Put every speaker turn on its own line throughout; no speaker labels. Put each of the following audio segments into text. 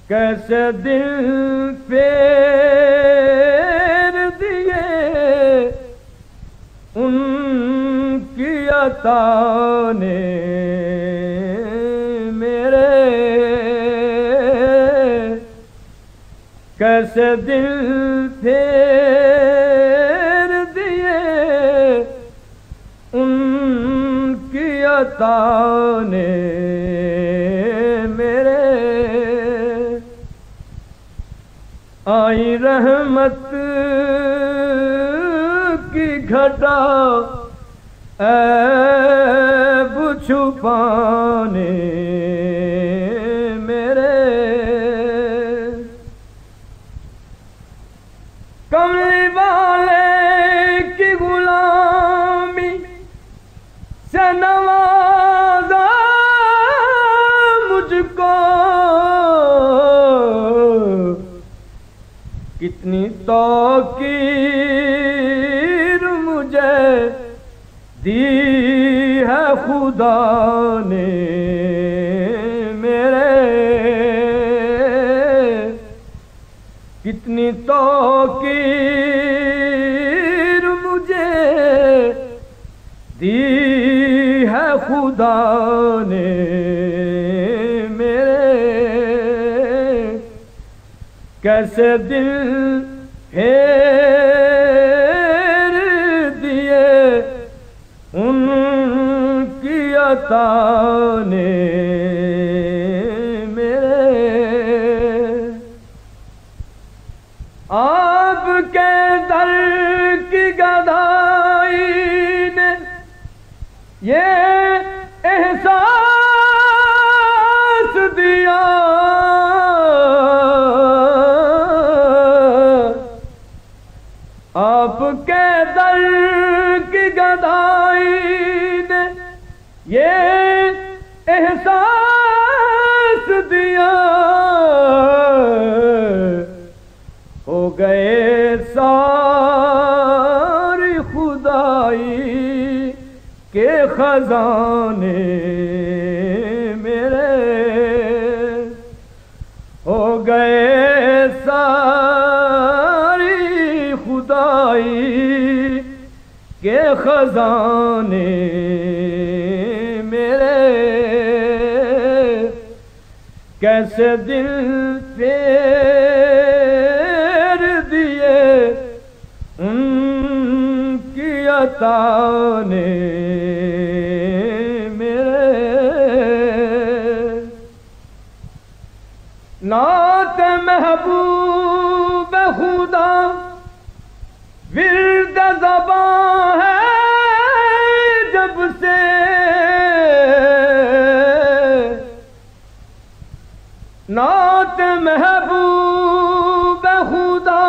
کیسے دل پھیر دیے ان کی عطا نے میرے، کیسے دل پھیر دیے ان کی عطا نے میرے، آئی رحمت کی گھٹا عیب چھپانے میرے، کملی والے کی غلامی سے نوازا مجھ کو، کتنی توقیر مجھے دی ہے خدا نے میرے، کتنی توقیر مجھے دی ہے خدا نے میرے، کیسے دل پھیر دیے ان کی عطا نے میرے، آپ کے در کی گدائی نے یہ احساس دیا، آپ کے در کی گدائی نے یہ احساس دیا، ہو گئے ساری خدائی کے خزانے میرے، ہو گئے ساری خدائی کے خزانے میرے، کیسے دل پھیر دیے ان کی عطا نے میرے، نعت محبوب خدا ورد زباں ہے جب سے، نعت محبوب خدا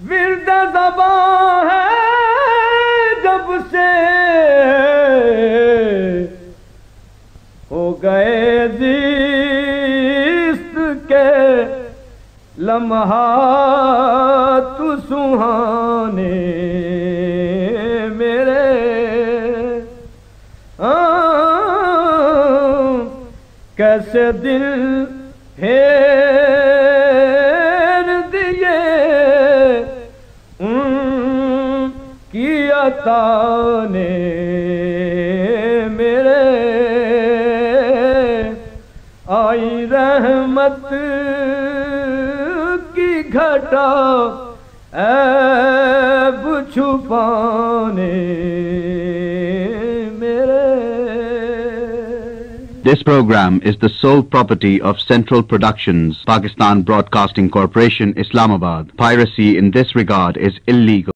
ورد زباں ہے جب سے، ہو گئے زیست کے لمحات سہانے میرے، کیسے دل پھیر دیے ان کی عطا نے میرے، آئی رحمت کی گھٹا عیب چھپانے میرے۔
This program is the sole property of Central Productions, Pakistan Broadcasting Corporation, Islamabad. Piracy in this regard is illegal.